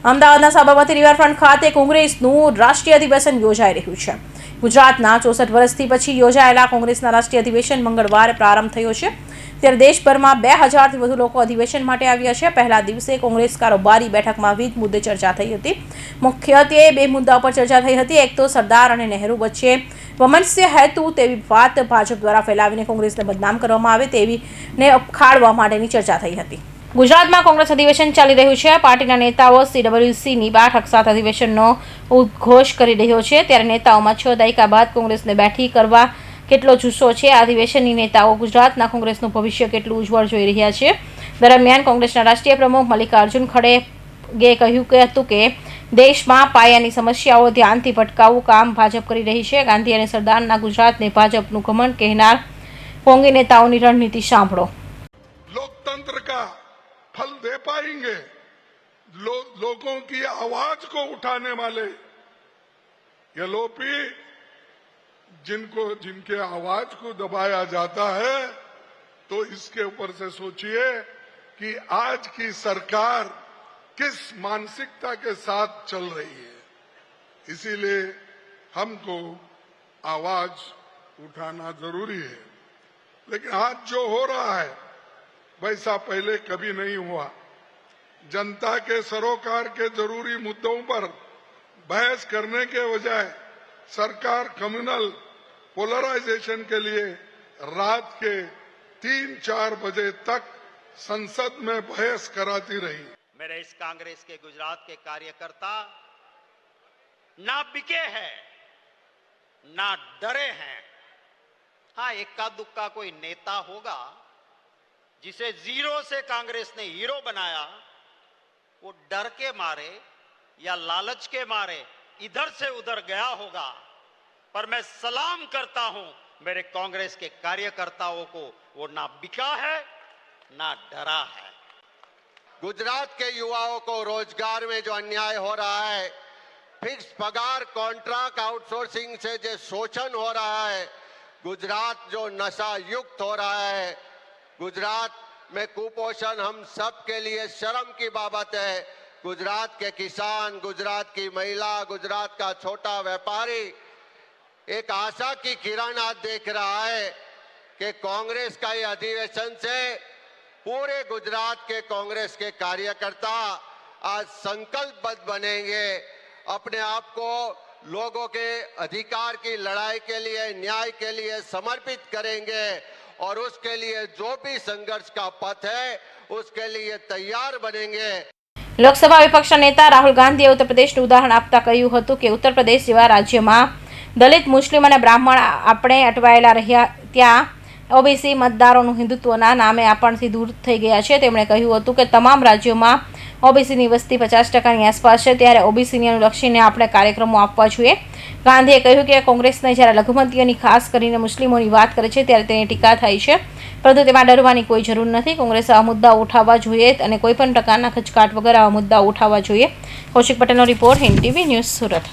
અમદાવાદના સાબરમતી રિવરફ્રન્ટ ખાતે કોંગ્રેસનું રાષ્ટ્રીય અધિવેશન યોજાઈ રહ્યું છે। ગુજરાતના 64 વર્ષથી પછી યોજાયેલા કોંગ્રેસના રાષ્ટ્રીય અધિવેશન મંગળવારે પ્રારંભ થયો છે। ત્યારે દેશભરમાં 2000થી વધુ લોકો અધિવેશન માટે આવ્યા છે। પહેલા દિવસે કોંગ્રેસ કારોબારી બેઠકમાં વિવિધ મુદ્દે ચર્ચા થઈ હતી। મુખ્યત્વે બે મુદ્દા પર ચર્ચા થઈ હતી। એક તો સરદાર અને નહેરુ વચ્ચે વમનસ્ય હેતુ તેવી વાત ભાજપ દ્વારા ફેલાવીને કોંગ્રેસને બદનામ કરવામાં આવે તેવીને અપખાડવા માટેની ચર્ચા થઈ હતી। ગુજરાતમાં કોંગ્રેસ અધિવેશન ચાલી રહ્યું છે। પાર્ટીના નેતાઓ CWCની બેઠક સાથે અધિવેશનનો ઉદ્ઘોષ કરી રહ્યો છે। ત્યારે નેતાઓમાં 6 દાયકા બાદ કોંગ્રેસને બેઠી કરવા કેટલો જુસ્સો છે। આ અધિવેશનની નેતાઓ ગુજરાતના કોંગ્રેસનું ભવિષ્ય કેટલું ઉજ્જવળ જોઈ રહ્યા છે। દરમિયાન કોંગ્રેસના રાષ્ટ્રીય પ્રમુખ મલ્લિકાર્જુન ખડગેએ કહ્યું હતું કે દેશમાં પાયાની સમસ્યાઓ ધ્યાનથી ભટકાવવું કામ ભાજપ કરી રહી છે। ગાંધી અને સરદારના ગુજરાતને ભાજપનું ઘમંડ કહેનાર કોંગી નેતાઓની રણનીતિ સાંભળો। लोकतंत्र का फल दे पाएंगे लोगों की आवाज को उठाने वाले ये लोपी जिनके आवाज को दबाया जाता है तो इसके ऊपर से सोचिए कि आज की सरकार किस मानसिकता के साथ चल रही है। इसीलिए हमको आवाज उठाना जरूरी है। लेकिन आज जो हो रहा है वैसा पहले कभी नहीं हुआ। जनता के सरोकार के जरूरी मुद्दों पर बहस करने के बजाय सरकार कम्युनल पोलराइजेशन के लिए रात के 3-4 बजे तक संसद में बहस कराती रही। मेरे इस कांग्रेस के गुजरात के कार्यकर्ता ना बिके हैं ना डरे हैं। हाँ, इक्का दुक्का कोई नेता होगा जिसे जीरो से कांग्रेस ने हीरो बनाया, वो डर के मारे या लालच के मारे इधर से उधर गया होगा। पर मैं सलाम करता हूं मेरे कांग्रेस के कार्यकर्ताओं को, वो ना बिका है ना डरा है। गुजरात के युवाओं को रोजगार में जो अन्याय हो रहा है, फिक्स पगार कॉन्ट्रैक्ट आउटसोर्सिंग से जो शोषण हो रहा है, गुजरात जो नशा युक्त हो रहा है, गुजरात में कुपोषण हम सब के लिए शर्म की बात है। गुजरात के किसान, गुजरात की महिला, गुजरात का छोटा व्यापारी एक आशा की किरण आज देख रहा है कि कांग्रेस का ये अधिवेशन से पूरे गुजरात के कांग्रेस के कार्यकर्ता आज संकल्पबद्ध बनेंगे, अपने आप को लोगों के अधिकार की लड़ाई के लिए, न्याय के लिए समर्पित करेंगे और उसके लिए जो भी संघर्ष का पथ है उसके लिए तैयार बनेंगे। લોકસભા વિપક્ષના નેતા રાહુલ ગાંધીએ ઉત્તર પ્રદેશનું ઉદાહરણ આપતા કહ્યું હતું કે ઉત્તર પ્રદેશ જેવા રાજ્યમાં દલિત, મુસ્લિમ અને બ્રાહ્મણ આપણે અટવાયેલા રહ્યા, ત્યાં ઓબીસી મતદારોનું હિન્દુત્વના નામે આપણથી દૂર થઈ ગયા છે। તેમણે કહ્યું હતું કે તમામ રાજ્યોમાં ઓબીસીની વસ્તી 50%ની આસપાસ છે, ત્યારે ઓબીસીને અનુલક્ષીને આપણે કાર્યક્રમો આપવા જોઈએ। ગાંધીએ કહ્યું કે કોંગ્રેસને જ્યારે લઘુમતીઓની ખાસ કરીને મુસ્લિમોની વાત કરે છે ત્યારે તેની ટીકા થાય છે, પરંતુ તેમાં ડરવાની કોઈ જરૂર નથી। કોંગ્રેસે આ મુદ્દાઓ ઉઠાવવા જોઈએ અને કોઈપણ પ્રકારના ખચકાટ વગર આવા મુદ્દાઓ ઉઠાવવા જોઈએ। કૌશિક પટેલનો report, Hind TV news, Surat.